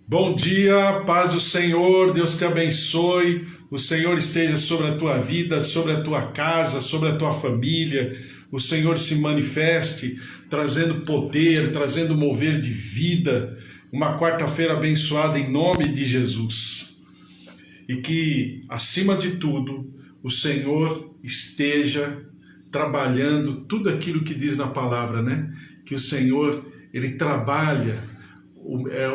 Bom dia, paz do Senhor, Deus te abençoe, o Senhor esteja sobre a tua vida, sobre a tua casa, sobre a tua família, o Senhor se manifeste, trazendo poder, trazendo mover de vida, uma quarta-feira abençoada em nome de Jesus. E que, acima de tudo, o Senhor esteja trabalhando tudo aquilo que diz na palavra, né? Que o Senhor, Ele trabalha.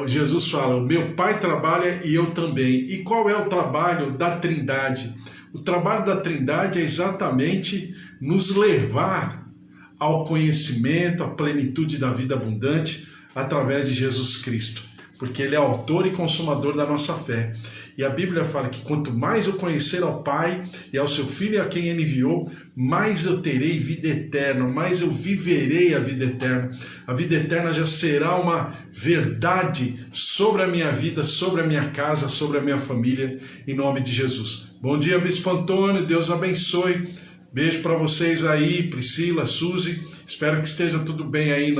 Jesus fala, o meu Pai trabalha e eu também. E qual é o trabalho da Trindade? O trabalho da Trindade é exatamente nos levar ao conhecimento, à plenitude da vida abundante através de Jesus Cristo, porque Ele é autor e consumador da nossa fé. E a Bíblia fala que quanto mais eu conhecer ao Pai e ao seu Filho a quem Ele enviou, mais eu terei vida eterna, mais eu viverei a vida eterna. A vida eterna já será uma verdade sobre a minha vida, sobre a minha casa, sobre a minha família, em nome de Jesus. Bom dia, Bispo Antônio, Deus abençoe. Beijo para vocês aí, Priscila, Suzy. Espero que esteja tudo bem aí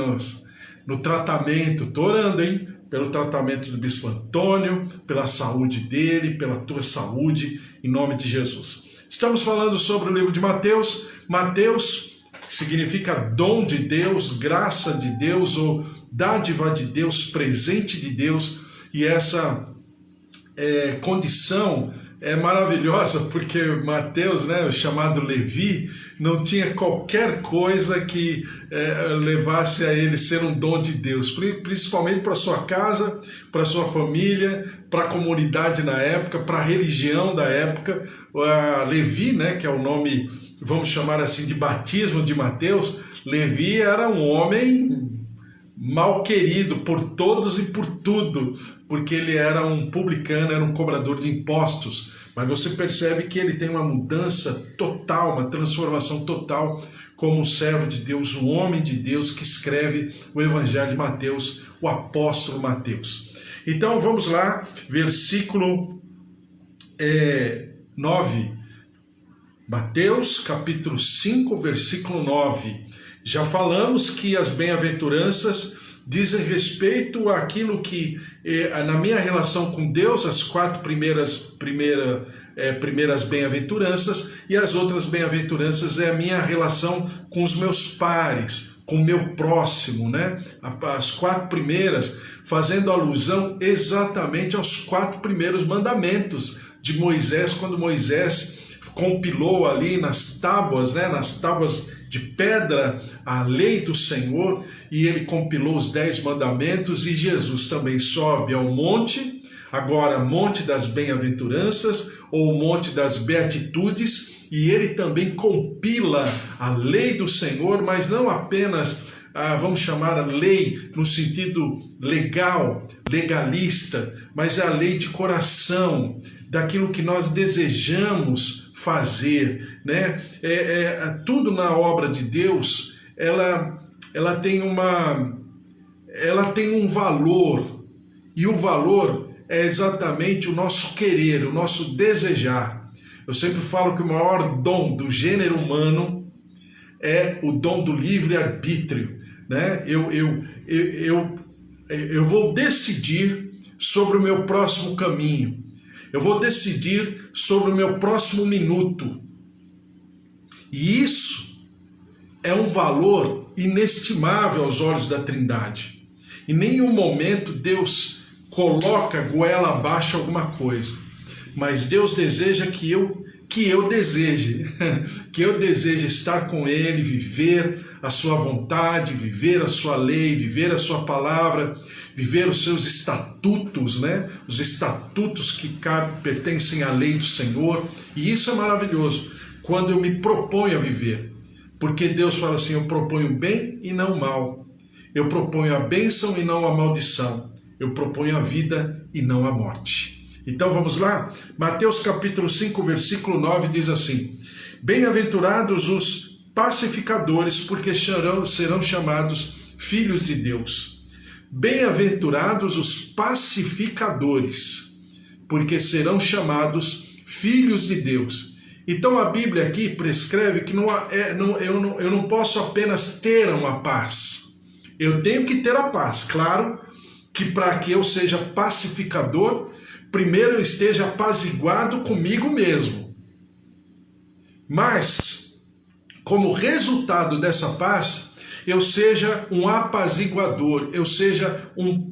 no tratamento. Estou orando, hein? Pelo tratamento do Bispo Antônio, pela saúde dele, pela tua saúde, em nome de Jesus. Estamos falando sobre o livro de Mateus. Mateus significa dom de Deus, graça de Deus ou dádiva de Deus, presente de Deus. E essa condição é maravilhosa porque Mateus, né, o chamado Levi, não tinha qualquer coisa que levasse a ele ser um dom de Deus, principalmente para sua casa, para sua família, para a comunidade na época, para a religião da época. Levi, né, que é o nome, vamos chamar assim, de batismo de Mateus, Levi era um homem mal querido por todos e por tudo, porque ele era um publicano, era um cobrador de impostos. Mas você percebe que ele tem uma mudança total, uma transformação total como servo de Deus, um homem de Deus que escreve o Evangelho de Mateus, o apóstolo Mateus. Então vamos lá, versículo 9. Mateus capítulo 5, versículo 9. Já falamos que as bem-aventuranças dizem respeito àquilo que, na minha relação com Deus, as quatro primeiras bem-aventuranças, e as outras bem-aventuranças é a minha relação com os meus pares, com o meu próximo, né? As quatro primeiras fazendo alusão exatamente aos quatro primeiros mandamentos de Moisés, quando Moisés compilou ali nas tábuas, né? Nas tábuas de pedra, a lei do Senhor, e ele compilou os 10 mandamentos, e Jesus também sobe ao monte, agora monte das bem-aventuranças, ou monte das beatitudes, e ele também compila a lei do Senhor, mas não apenas, vamos chamar a lei no sentido legal, legalista, mas é a lei de coração, daquilo que nós desejamos fazer, né? Tudo na obra de Deus, ela tem um valor, e o valor é exatamente o nosso querer, o nosso desejar. Eu sempre falo que o maior dom do gênero humano é o dom do livre-arbítrio, né? Eu vou decidir sobre o meu próximo caminho. Eu vou decidir sobre o meu próximo minuto. E isso é um valor inestimável aos olhos da Trindade. Em nenhum momento Deus coloca goela abaixo alguma coisa. Mas Deus deseja que eu deseje, que eu deseje estar com Ele, viver a sua vontade, viver a sua lei, viver a sua palavra, viver os seus estatutos, né? Os estatutos que pertencem à lei do Senhor. E isso é maravilhoso, quando eu me proponho a viver. Porque Deus fala assim, eu proponho bem e não mal. Eu proponho a bênção e não a maldição. Eu proponho a vida e não a morte. Então vamos lá? Mateus capítulo 5, versículo 9 diz assim: Bem-aventurados os pacificadores, porque serão chamados filhos de Deus. Bem-aventurados os pacificadores, porque serão chamados filhos de Deus. Então a Bíblia aqui prescreve que eu não posso apenas ter uma paz. Eu tenho que ter a paz, claro, que para que eu seja pacificador, primeiro eu esteja apaziguado comigo mesmo. Mas, como resultado dessa paz, eu seja um apaziguador, eu seja um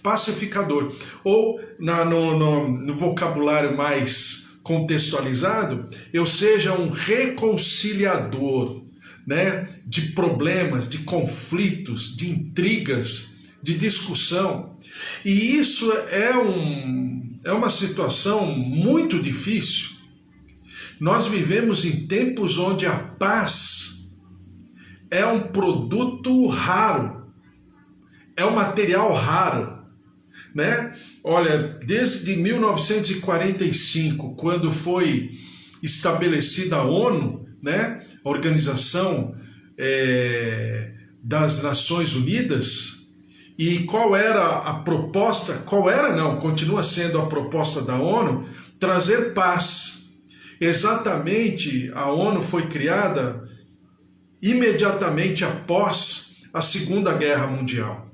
pacificador. Ou, no vocabulário mais contextualizado, eu seja um reconciliador, né, de problemas, de conflitos, de intrigas, de discussão. E isso é uma situação muito difícil. Nós vivemos em tempos onde a paz é um produto raro, é um material raro, né? Olha, desde 1945, quando foi estabelecida a ONU, né, a Organização das Nações Unidas, e qual era a proposta? Qual era? Não, continua sendo a proposta da ONU, trazer paz. Exatamente, a ONU foi criada imediatamente após a Segunda Guerra Mundial.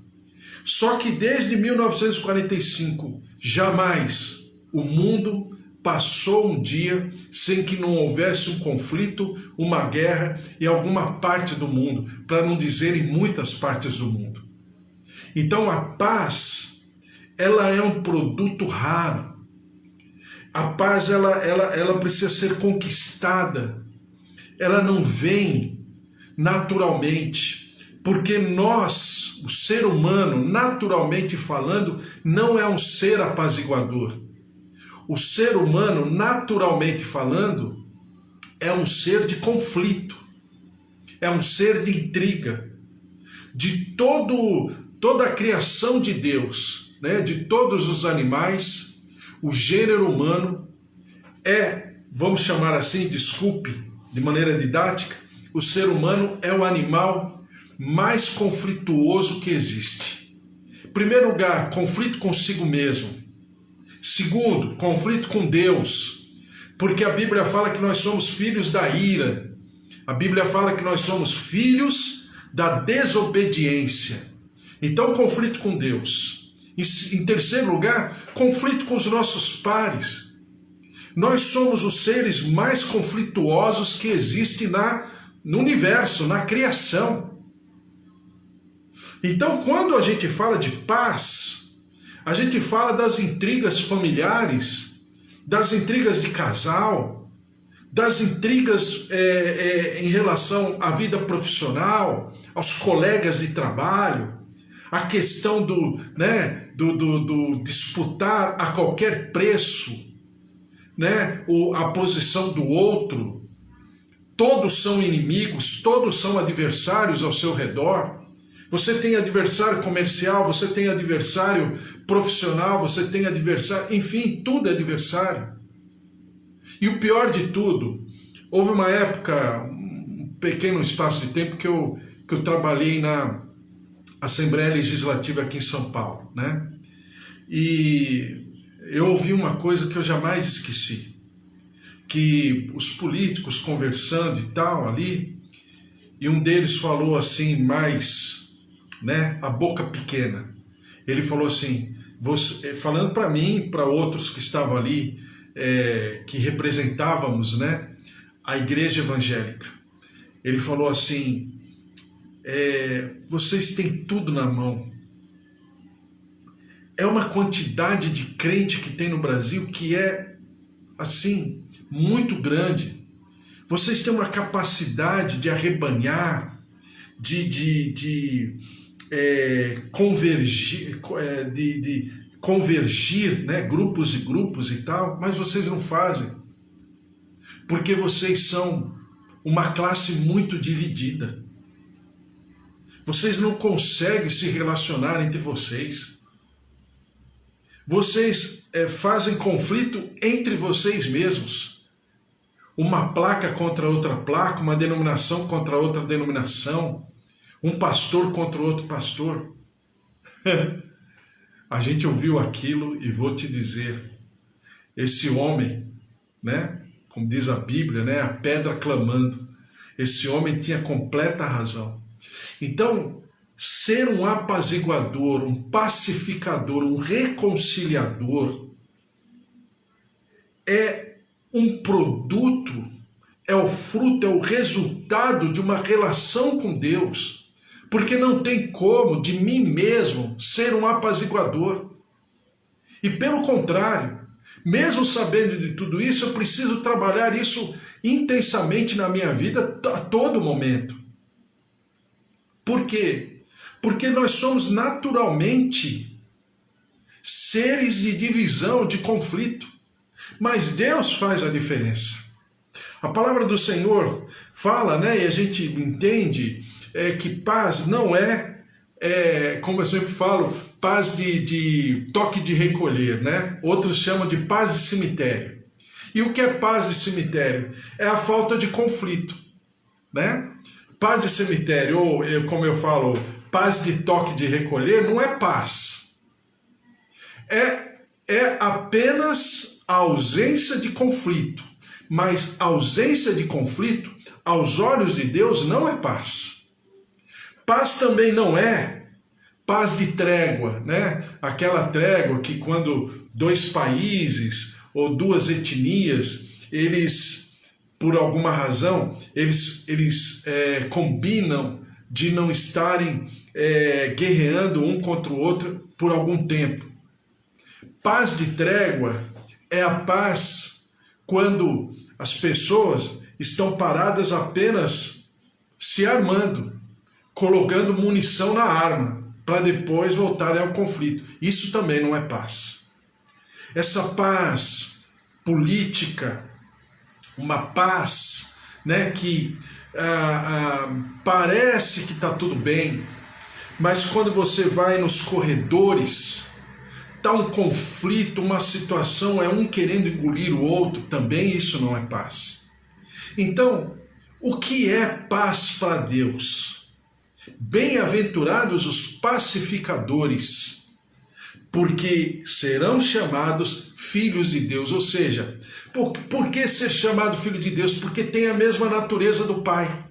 Só que desde 1945, jamais o mundo passou um dia sem que não houvesse um conflito, uma guerra em alguma parte do mundo, para não dizer em muitas partes do mundo. Então a paz, ela é um produto raro. A paz, ela precisa ser conquistada. Ela não vem naturalmente, porque nós, o ser humano, naturalmente falando, não é um ser apaziguador. O ser humano, naturalmente falando, é um ser de conflito, é um ser de intriga. De toda a criação de Deus, né, de todos os animais, o gênero humano vamos chamar assim, desculpe, de maneira didática, o ser humano é o animal mais conflituoso que existe. Em primeiro lugar, conflito consigo mesmo. Segundo, conflito com Deus, porque a Bíblia fala que nós somos filhos da ira. A Bíblia fala que nós somos filhos da desobediência. Então, conflito com Deus. Em terceiro lugar, conflito com os nossos pares. Nós somos os seres mais conflituosos que existem no universo, na criação. Então, quando a gente fala de paz, a gente fala das intrigas familiares, das intrigas de casal, das intrigas em relação à vida profissional, aos colegas de trabalho, a questão do disputar a qualquer preço, né, a posição do outro. Todos são inimigos, todos são adversários ao seu redor. Você tem adversário comercial, você tem adversário profissional, você tem adversário, enfim, tudo é adversário. E o pior de tudo, houve uma época, um pequeno espaço de tempo que eu trabalhei na Assembleia Legislativa aqui em São Paulo, né? E eu ouvi uma coisa que eu jamais esqueci, que os políticos conversando e tal ali, e um deles falou assim, mais, né, a boca pequena. Ele falou assim, falando para mim, para outros que estavam ali, que representávamos, né, a igreja evangélica. Ele falou assim, vocês têm tudo na mão. É uma quantidade de crente que tem no Brasil que é, assim, muito grande. Vocês têm uma capacidade de arrebanhar, de convergir, né, grupos e grupos e tal, mas vocês não fazem. Porque vocês são uma classe muito dividida. Vocês não conseguem se relacionar entre vocês. Vocês fazem conflito entre vocês mesmos. Uma placa contra outra placa, uma denominação contra outra denominação, um pastor contra outro pastor. A gente ouviu aquilo e vou te dizer, esse homem, né, como diz a Bíblia, né, a pedra clamando, esse homem tinha completa razão. Então, ser um apaziguador, um pacificador, um reconciliador é um produto, é o fruto, é o resultado de uma relação com Deus, porque não tem como de mim mesmo ser um apaziguador. E pelo contrário, mesmo sabendo de tudo isso, eu preciso trabalhar isso intensamente na minha vida a todo momento. Por quê? Porque nós somos naturalmente seres de divisão, de conflito. Mas Deus faz a diferença. A palavra do Senhor fala, né, e a gente entende que paz não como eu sempre falo, paz de toque de recolher, né? Outros chamam de paz de cemitério. E o que é paz de cemitério? É a falta de conflito, né? Paz de cemitério, ou como eu falo, paz de toque de recolher, não é paz. É apenas a ausência de conflito. Mas a ausência de conflito, aos olhos de Deus, não é paz. Paz também não é paz de trégua, né? Aquela trégua que quando dois países ou duas etnias, eles, por alguma razão, eles combinam de não estarem guerreando um contra o outro por algum tempo. Paz de trégua é a paz quando as pessoas estão paradas apenas se armando, colocando munição na arma, para depois voltarem ao conflito. Isso também não é paz. Essa paz política, uma paz, né, que parece que está tudo bem, mas quando você vai nos corredores, está um conflito, uma situação, um querendo engolir o outro, também isso não é paz. Então, o que é paz para Deus? Bem-aventurados os pacificadores, porque serão chamados filhos de Deus. Ou seja, por que ser chamado filho de Deus? Porque tem a mesma natureza do Pai,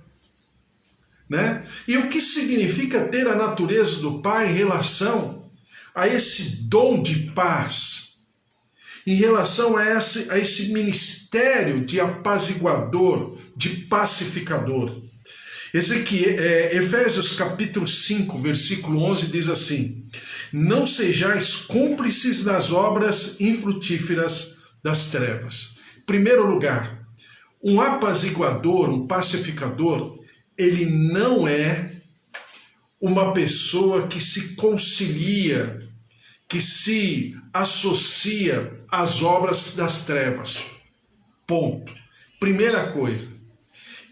né? E o que significa ter a natureza do Pai em relação a esse dom de paz, em relação a esse ministério de apaziguador, de pacificador? Efésios capítulo 5, versículo 11 diz assim: não sejais cúmplices das obras infrutíferas das trevas. Em primeiro lugar, um apaziguador, um pacificador, ele não é uma pessoa que se concilia, que se associa às obras das trevas. Ponto. Primeira coisa,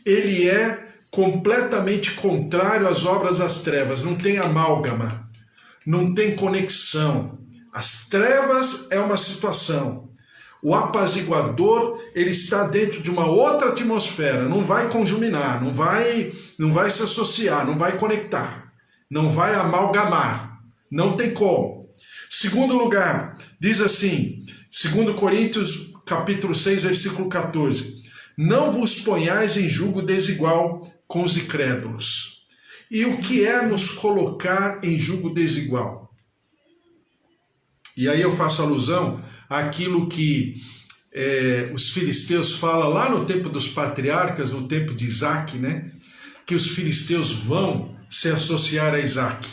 ele é completamente contrário às obras das trevas, não tem amálgama, não tem conexão. As trevas é uma situação. O apaziguador, ele está dentro de uma outra atmosfera, não vai conjuminar, não vai se associar, não vai conectar, não vai amalgamar, não tem como. Segundo lugar, diz assim, 2 Coríntios capítulo 6, versículo 14, não vos ponhais em julgo desigual com os incrédulos. E o que é nos colocar em julgo desigual? E aí eu faço alusão àquilo que os filisteus falam lá no tempo dos patriarcas, no tempo de Isaac, né? Que os filisteus vão se associar a Isaac.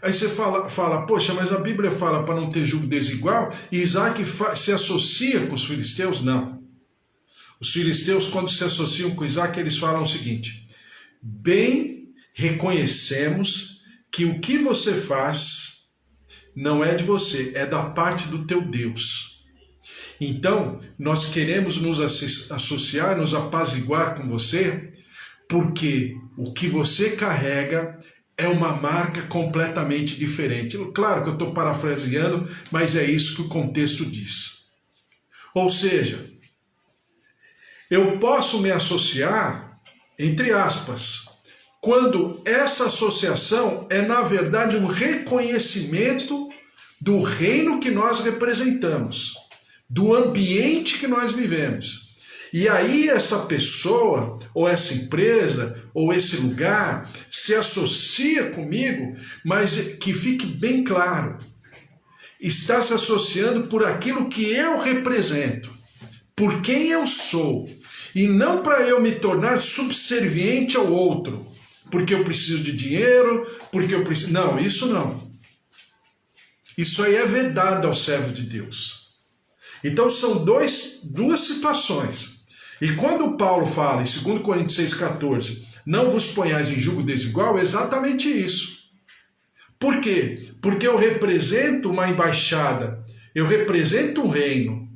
Aí você fala, poxa, mas a Bíblia fala para não ter julgo desigual e Isaac se associa com os filisteus? Não. Os filisteus, quando se associam com Isaac, eles falam o seguinte: bem reconhecemos que o que você faz não é de você, é da parte do teu Deus. Então, nós queremos nos associar, nos apaziguar com você, porque o que você carrega é uma marca completamente diferente. Claro que eu estou parafraseando, mas é isso que o contexto diz. Ou seja, eu posso me associar, entre aspas, quando essa associação é, na verdade, um reconhecimento do reino que nós representamos, do ambiente que nós vivemos. E aí essa pessoa, ou essa empresa, ou esse lugar, se associa comigo, mas que fique bem claro, está se associando por aquilo que eu represento, por quem eu sou, e não para eu me tornar subserviente ao outro, porque eu preciso de dinheiro, porque eu preciso... Não, isso não. Isso aí é vedado ao servo de Deus. Então são duas situações. E quando Paulo fala em 2 Coríntios 6,14, não vos ponhais em julgo desigual, é exatamente isso. Por quê? Porque eu represento uma embaixada, eu represento um reino.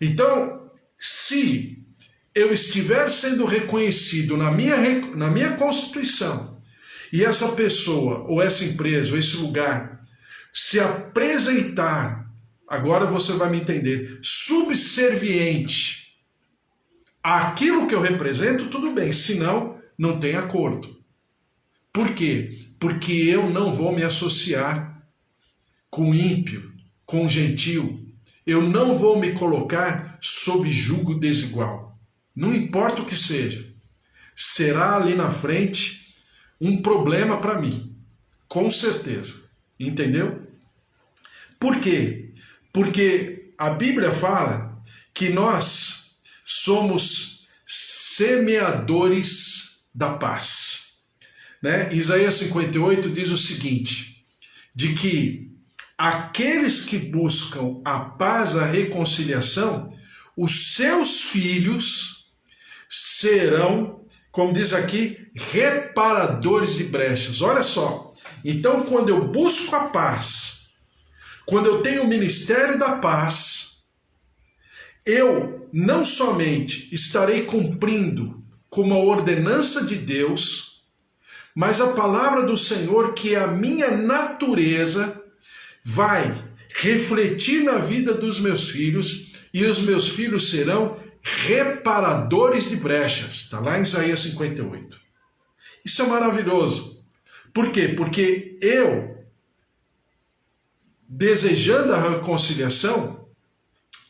Então, se eu estiver sendo reconhecido na minha Constituição, e essa pessoa, ou essa empresa, ou esse lugar, se apresentar, agora você vai me entender, subserviente àquilo que eu represento, tudo bem, senão não tem acordo. Por quê? Porque eu não vou me associar com ímpio, com gentil. Eu não vou me colocar sob jugo desigual. Não importa o que seja. Será ali na frente um problema para mim. Com certeza. Entendeu? Por quê? Porque a Bíblia fala que nós somos semeadores da paz. Né? Isaías 58 diz o seguinte, de que aqueles que buscam a paz, a reconciliação, os seus filhos serão, como diz aqui, reparadores de brechas. Olha só, então quando eu busco a paz, quando eu tenho o ministério da paz, eu não somente estarei cumprindo com uma ordenança de Deus, mas a palavra do Senhor, que é a minha natureza, vai refletir na vida dos meus filhos, e os meus filhos serão reparadores de brechas. Está lá em Isaías 58. Isso é maravilhoso. Por quê? Porque eu, desejando a reconciliação,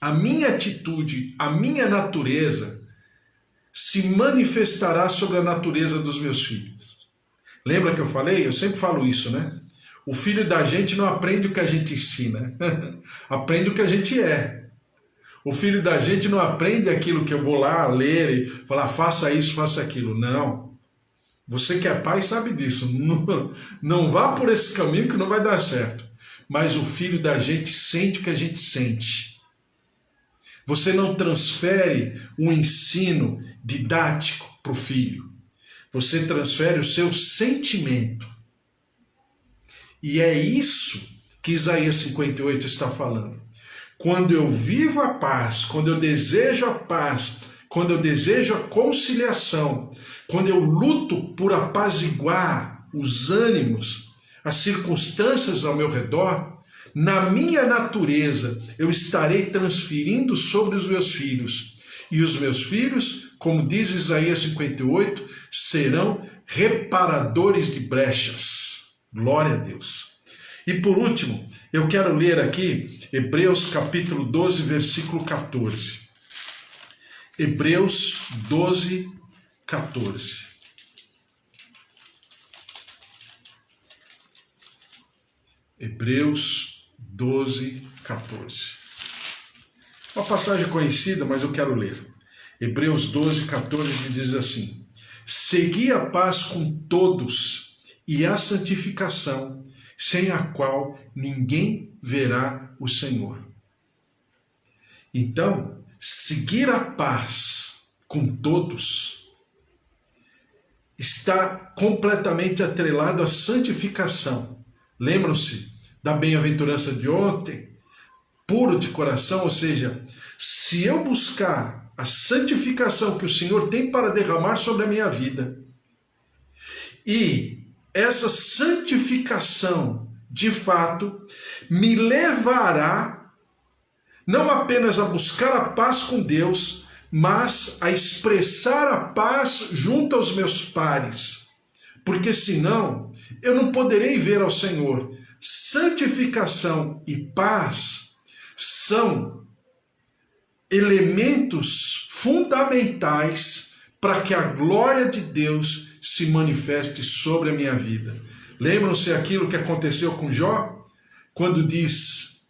a minha atitude, a minha natureza, se manifestará sobre a natureza dos meus filhos. Lembra que eu falei? Eu sempre falo isso, né? O filho da gente não aprende o que a gente ensina, aprende o que a gente é. O filho da gente não aprende aquilo que eu vou lá ler e falar, faça isso, faça aquilo. Não. Você que é pai sabe disso. Não vá por esse caminho que não vai dar certo. Mas o filho da gente sente o que a gente sente. Você não transfere um ensino didático para o filho. Você transfere o seu sentimento. E é isso que Isaías 58 está falando. Quando eu vivo a paz, quando eu desejo a paz, quando eu desejo a conciliação, quando eu luto por apaziguar os ânimos, as circunstâncias ao meu redor, na minha natureza eu estarei transferindo sobre os meus filhos. E os meus filhos, como diz Isaías 58, serão reparadores de brechas. Glória a Deus. E por último, eu quero ler aqui Hebreus capítulo 12, versículo 14. Hebreus 12, 14. Hebreus 12, 14. Uma passagem conhecida, mas eu quero ler. Hebreus 12, 14 diz assim: segui a paz com todos e a santificação, sem a qual ninguém verá o Senhor. Então, seguir a paz com todos está completamente atrelado à santificação. Lembram-se da bem-aventurança de ontem? Puro de coração, ou seja, se eu buscar a santificação que o Senhor tem para derramar sobre a minha vida, e essa santificação, de fato, me levará não apenas a buscar a paz com Deus, mas a expressar a paz junto aos meus pares. Porque senão, eu não poderei ver ao Senhor. Santificação e paz são elementos fundamentais para que a glória de Deus se manifeste sobre a minha vida. Lembram-se aquilo que aconteceu com Jó? Quando diz: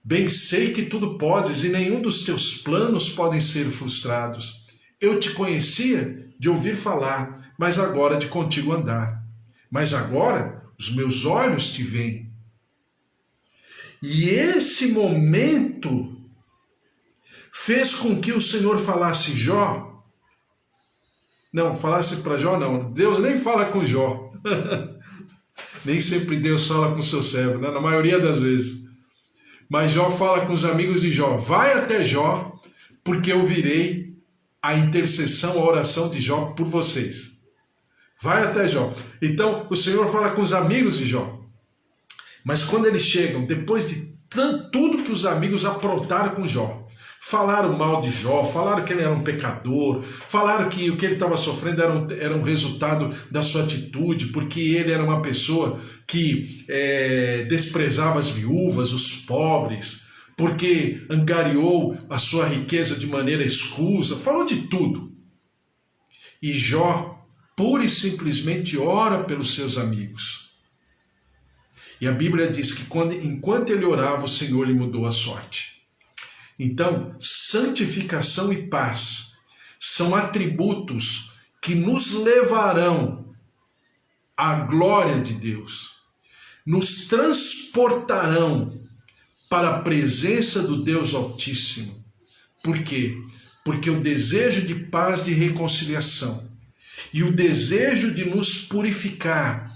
bem sei que tudo podes e nenhum dos teus planos podem ser frustrados. Eu te conhecia de ouvir falar, mas agora de contigo andar. Mas agora os meus olhos te veem. E esse momento fez com que o Senhor falasse: Jó. Não, falasse para Jó não. Deus nem fala com Jó. Nem sempre Deus fala com seu servo, né? Na maioria das vezes. Mas Jó fala com os amigos de Jó: vai até Jó, porque eu virei a intercessão, a oração de Jó por vocês. Vai até Jó. Então o Senhor fala com os amigos de Jó. Mas quando eles chegam, depois de tudo que os amigos aprontaram com Jó, falaram mal de Jó, falaram que ele era um pecador, falaram que o que ele estava sofrendo era um resultado da sua atitude, porque ele era uma pessoa que desprezava as viúvas, os pobres, porque angariou a sua riqueza de maneira escusa, falou de tudo. E Jó pura e simplesmente ora pelos seus amigos. E a Bíblia diz que enquanto ele orava, o Senhor lhe mudou a sorte. Então, santificação e paz são atributos que nos levarão à glória de Deus, nos transportarão para a presença do Deus Altíssimo. Por quê? Porque o desejo de paz, de reconciliação e o desejo de nos purificar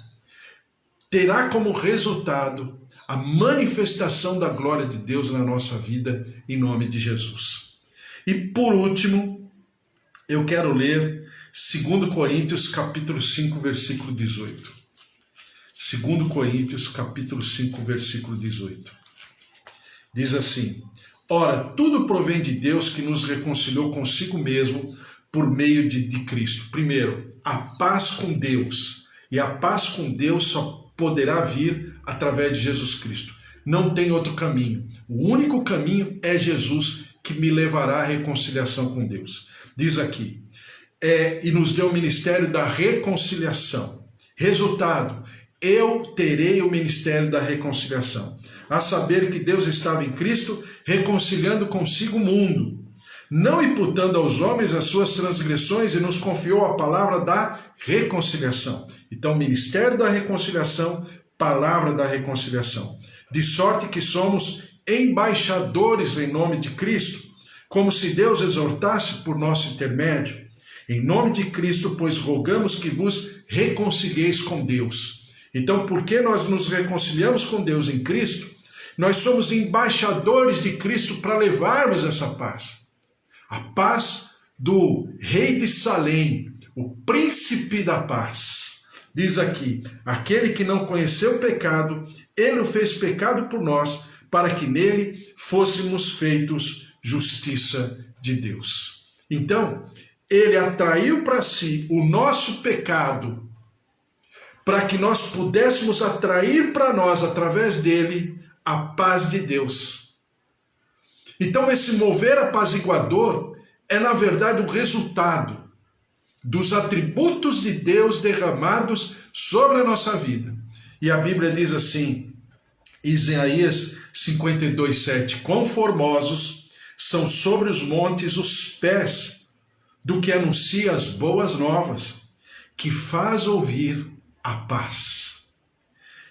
terá como resultado a manifestação da glória de Deus na nossa vida, em nome de Jesus. E por último, eu quero ler 2 Coríntios capítulo 5, versículo 18. 2 Coríntios capítulo 5, versículo 18. Diz assim: ora, tudo provém de Deus que nos reconciliou consigo mesmo por meio de Cristo. Primeiro, a paz com Deus. E a paz com Deus só poderá vir através de Jesus Cristo. Não tem outro caminho. O único caminho é Jesus, que me levará à reconciliação com Deus. Diz aqui: e nos deu o ministério da reconciliação. Resultado: eu terei o ministério da reconciliação. A saber que Deus estava em Cristo, reconciliando consigo o mundo, não imputando aos homens as suas transgressões, e nos confiou a palavra da reconciliação. Então, ministério da reconciliação, palavra da reconciliação. De sorte que somos embaixadores em nome de Cristo, como se Deus exortasse por nosso intermédio. Em nome de Cristo, pois rogamos que vos reconcilieis com Deus. Então, porque nós nos reconciliamos com Deus em Cristo, nós somos embaixadores de Cristo para levarmos essa paz. A paz do rei de Salém, o príncipe da paz. Diz aqui: aquele que não conheceu o pecado, ele o fez pecado por nós, para que nele fôssemos feitos justiça de Deus. Então, ele atraiu para si o nosso pecado, para que nós pudéssemos atrair para nós, através dele, a paz de Deus. Então, esse mover apaziguador é, na verdade, o resultado dos atributos de Deus derramados sobre a nossa vida. E a Bíblia diz assim, Isaías 52:7, quão formosos são sobre os montes os pés do que anuncia as boas novas, que faz ouvir a paz,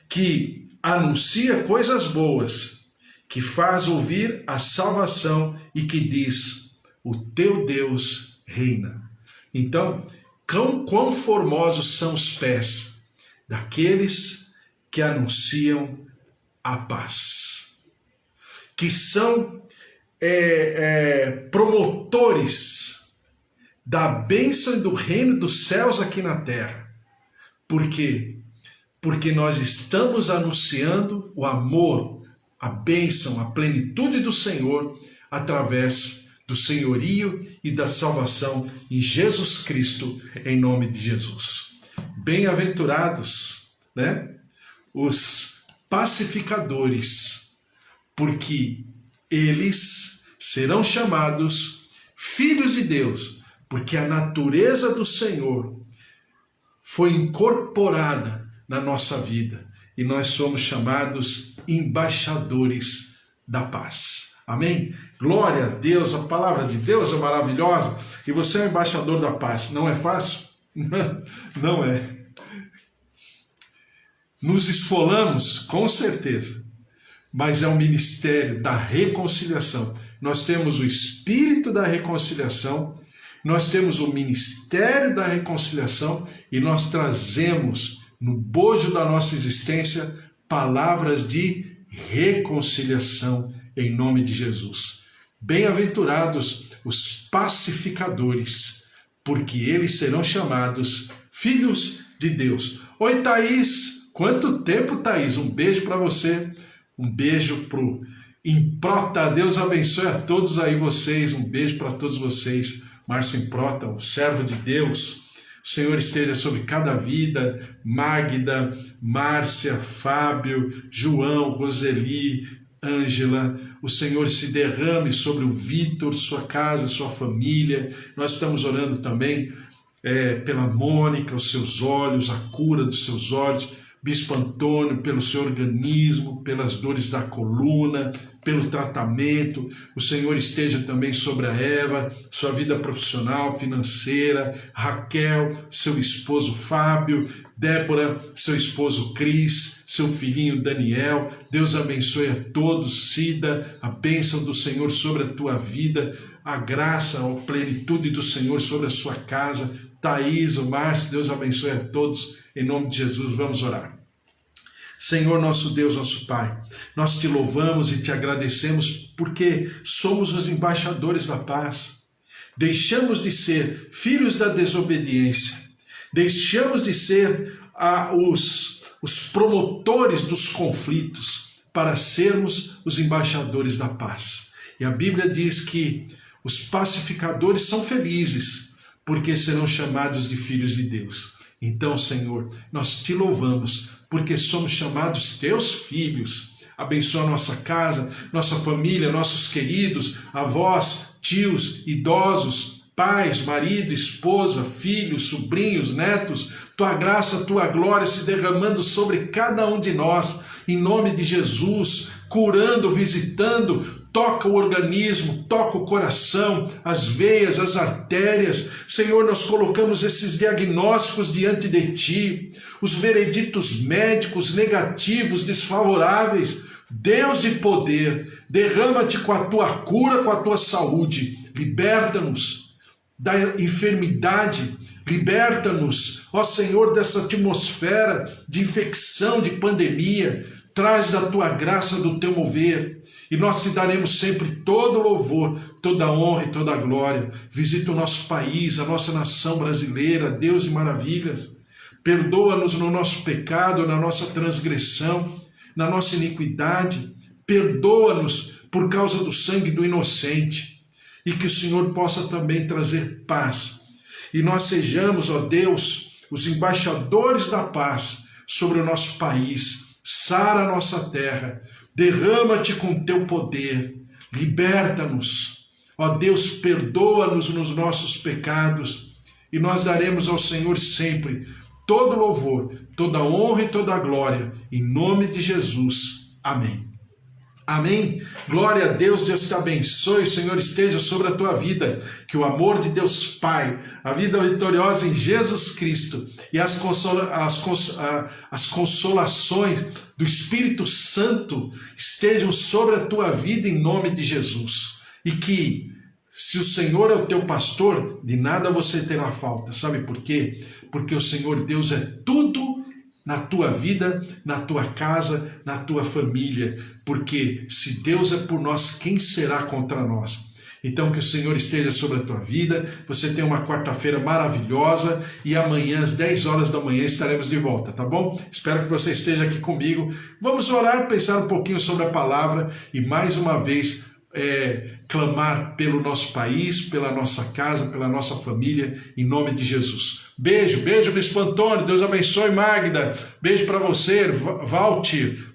que anuncia coisas boas, que faz ouvir a salvação e que diz: o teu Deus reina. Então, quão formosos são os pés daqueles que anunciam a paz, que são promotores da bênção e do reino dos céus aqui na terra. Por quê? Porque nós estamos anunciando o amor, a bênção, a plenitude do Senhor através do senhorio e da salvação em Jesus Cristo, em nome de Jesus. Bem-aventurados, né? Os pacificadores, porque eles serão chamados filhos de Deus, porque a natureza do Senhor foi incorporada na nossa vida e nós somos chamados embaixadores da paz. Amém? Glória a Deus, a palavra de Deus é maravilhosa e você é o embaixador da paz. Não é fácil? Não é. Nos esfolamos, com certeza, mas é um ministério da reconciliação. Nós temos o Espírito da reconciliação, nós temos o ministério da reconciliação e nós trazemos no bojo da nossa existência palavras de reconciliação em nome de Jesus. Bem-aventurados os pacificadores, porque eles serão chamados filhos de Deus. Oi, Thaís. Quanto tempo, Thaís? Um beijo para você. Um beijo pro Improta. Deus abençoe a todos aí vocês. Um beijo para todos vocês. Márcio Improta, um servo de Deus. O Senhor esteja sobre cada vida. Magda, Márcia, Fábio, João, Roseli, Ângela. O Senhor se derrame sobre o Vitor, sua casa, sua família. Nós estamos orando também pela Mônica, os seus olhos, a cura dos seus olhos. Bispo Antônio, pelo seu organismo, pelas dores da coluna, pelo tratamento. O Senhor esteja também sobre a Eva, sua vida profissional, financeira. Raquel, seu esposo Fábio. Débora, seu esposo Cris, seu filhinho Daniel. Deus abençoe a todos. Cida, a bênção do Senhor sobre a tua vida. A graça, a plenitude do Senhor sobre a sua casa. Thaís, o Márcio, Deus abençoe a todos. Em nome de Jesus, vamos orar. Senhor, nosso Deus, nosso Pai, nós te louvamos e te agradecemos porque somos os embaixadores da paz. Deixamos de ser filhos da desobediência, deixamos de ser os promotores dos conflitos para sermos os embaixadores da paz. E a Bíblia diz que os pacificadores são felizes porque serão chamados de filhos de Deus. Então, Senhor, nós te louvamos porque somos chamados teus filhos. Abençoa nossa casa, nossa família, nossos queridos, avós, tios, idosos, pais, marido, esposa, filhos, sobrinhos, netos. Tua graça, tua glória se derramando sobre cada um de nós. Em nome de Jesus, curando, visitando. Toca o organismo, toca o coração, as veias, as artérias. Senhor, nós colocamos esses diagnósticos diante de Ti, os vereditos médicos negativos, desfavoráveis. Deus de poder, derrama-te com a Tua cura, com a Tua saúde. Liberta-nos da enfermidade, liberta-nos, ó Senhor, dessa atmosfera de infecção, de pandemia. Traz da Tua graça, do Teu mover. E nós te daremos sempre todo louvor, toda honra e toda glória. Visita o nosso país, a nossa nação brasileira, Deus de maravilhas. Perdoa-nos no nosso pecado, na nossa transgressão, na nossa iniquidade. Perdoa-nos por causa do sangue do inocente. E que o Senhor possa também trazer paz. E nós sejamos, ó Deus, os embaixadores da paz sobre o nosso país. Sara a nossa terra. Derrama-te com teu poder, liberta-nos. Ó Deus, perdoa-nos nos nossos pecados e nós daremos ao Senhor sempre todo louvor, toda honra e toda glória, em nome de Jesus. Amém. Amém? Glória a Deus, Deus te abençoe, o Senhor esteja sobre a tua vida, que o amor de Deus Pai, a vida vitoriosa em Jesus Cristo e as consolações do Espírito Santo estejam sobre a tua vida em nome de Jesus. E que, se o Senhor é o teu pastor, de nada você terá falta. Sabe por quê? Porque o Senhor Deus é tudo na tua vida, na tua casa, na tua família. Porque se Deus é por nós, quem será contra nós? Então que o Senhor esteja sobre a tua vida, você tenha uma quarta-feira maravilhosa e amanhã às 10 horas da manhã estaremos de volta, tá bom? Espero que você esteja aqui comigo. Vamos orar, pensar um pouquinho sobre a palavra e mais uma vez clamar pelo nosso país, pela nossa casa, pela nossa família, em nome de Jesus. Beijo, beijo, Bispo Antônio, Deus abençoe, Magda. Beijo para você, Valtir.